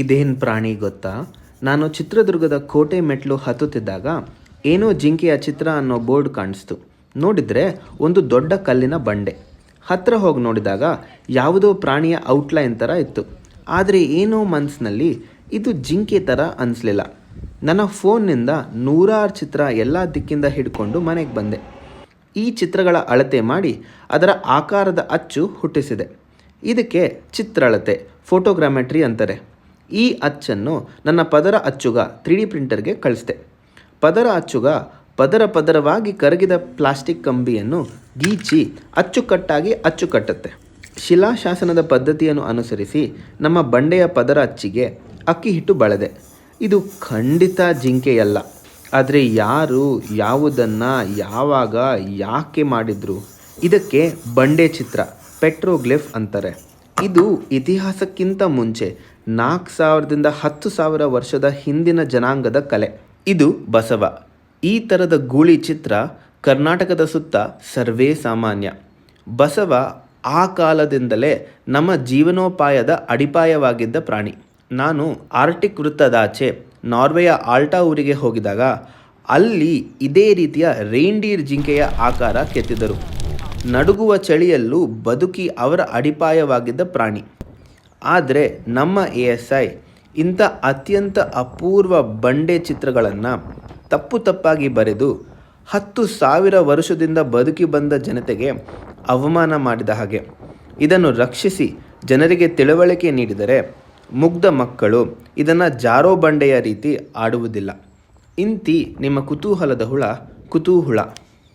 ಇದೇನು ಪ್ರಾಣಿ ಗೊತ್ತಾ? ನಾನು ಚಿತ್ರದುರ್ಗದ ಕೋಟೆ ಮೆಟ್ಲು ಹತ್ತುತ್ತಿದ್ದಾಗ ಏನೋ ಜಿಂಕೆಯ ಚಿತ್ರ ಅನ್ನೋ ಬೋರ್ಡ್ ಕಾಣಿಸ್ತು. ನೋಡಿದರೆ ಒಂದು ದೊಡ್ಡ ಕಲ್ಲಿನ ಬಂಡೆ. ಹತ್ತಿರ ಹೋಗಿ ನೋಡಿದಾಗ ಯಾವುದೋ ಪ್ರಾಣಿಯ ಔಟ್ಲೈನ್ ಥರ ಇತ್ತು. ಆದರೆ ಏನೋ ಮನಸ್ಸಿನಲ್ಲಿ ಇದು ಜಿಂಕೆ ಥರ ಅನಿಸ್ಲಿಲ್ಲ. ನನ್ನ ಫೋನ್ನಿಂದ ನೂರಾರು ಚಿತ್ರ ಎಲ್ಲ ದಿಕ್ಕಿಂದ ಹಿಡ್ಕೊಂಡು ಮನೆಗೆ ಬಂದೆ. ಈ ಚಿತ್ರಗಳ ಅಳತೆ ಮಾಡಿ ಅದರ ಆಕಾರದ ಅಚ್ಚು ಹುಟ್ಟಿಸಿದೆ. ಇದಕ್ಕೆ ಚಿತ್ರಳತೆ, ಫೋಟೋಗ್ರಾಮೆಟ್ರಿ ಅಂತಾರೆ. ಈ ಅಚ್ಚನ್ನು ನನ್ನ ಪದರ ಅಚ್ಚುಗ 3D ಪ್ರಿಂಟರ್ಗೆ ಕಳಿಸಿದೆ. ಪದರ ಅಚ್ಚುಗ ಪದರವಾಗಿ ಕರಗಿದ ಪ್ಲಾಸ್ಟಿಕ್ ಕಂಬಿಯನ್ನು ಗೀಚಿ ಅಚ್ಚುಕಟ್ಟಾಗಿ ಅಚ್ಚು ಕಟ್ಟುತ್ತೆ. ಶಿಲಾಶಾಸನದ ಪದ್ಧತಿಯನ್ನು ಅನುಸರಿಸಿ ನಮ್ಮ ಬಂಡೆಯ ಪದರ ಅಚ್ಚಿಗೆ ಅಕ್ಕಿ ಹಿಟ್ಟು ಬಳೆದೆ. ಇದು ಖಂಡಿತ ಜಿಂಕೆಯಲ್ಲ. ಆದರೆ ಯಾರು, ಯಾವುದನ್ನು, ಯಾವಾಗ, ಯಾಕೆ ಮಾಡಿದ್ರು? ಇದಕ್ಕೆ ಬಂಡೆ ಚಿತ್ರ, ಪೆಟ್ರೋಗ್ಲಿಫ್ ಅಂತಾರೆ. ಇದು ಇತಿಹಾಸಕ್ಕಿಂತ ಮುಂಚೆ 4000ದಿಂದ 10,000 ವರ್ಷದ ಹಿಂದಿನ ಜನಾಂಗದ ಕಲೆ. ಇದು ಬಸವ. ಈ ಥರದ ಗೂಳಿ ಚಿತ್ರ ಕರ್ನಾಟಕದ ಸುತ್ತ ಸರ್ವೇ ಸಾಮಾನ್ಯ. ಬಸವ ಆ ಕಾಲದಿಂದಲೇ ನಮ್ಮ ಜೀವನೋಪಾಯದ ಅಡಿಪಾಯವಾಗಿದ್ದ ಪ್ರಾಣಿ. ನಾನು ಆರ್ಟಿಕ್ ವೃತ್ತದಾಚೆ ನಾರ್ವೆಯ ಆಲ್ಟಾ ಊರಿಗೆ ಹೋಗಿದಾಗ ಅಲ್ಲಿ ಇದೇ ರೀತಿಯ ರೇಂಡೀರ್ ಜಿಂಕೆಯ ಆಕಾರ ಕೆತ್ತಿದರು. ನಡುಗುವ ಚಳಿಯಲ್ಲೂ ಬದುಕಿ ಅವರ ಅಡಿಪಾಯವಾಗಿದ್ದ ಪ್ರಾಣಿ. ಆದರೆ ನಮ್ಮ ASI ಇಂಥ ಅತ್ಯಂತ ಅಪೂರ್ವ ಬಂಡೆ ಚಿತ್ರಗಳನ್ನು ತಪ್ಪಾಗಿ ಬರೆದು 10,000 ವರ್ಷದಿಂದ ಬದುಕಿ ಬಂದ ಜನತೆಗೆ ಅವಮಾನ ಮಾಡಿದ ಹಾಗೆ. ಇದನ್ನು ರಕ್ಷಿಸಿ ಜನರಿಗೆ ತಿಳುವಳಿಕೆ ನೀಡಿದರೆ ಮುಗ್ಧ ಮಕ್ಕಳು ಇದನ್ನು ಜಾರೋ ಬಂಡೆಯ ರೀತಿ ಆಡುವುದಿಲ್ಲ. ಇಂತಿ ನಿಮ್ಮ ಕುತೂಹಲದ ಹುಳ ಕುತೂಹುಳ.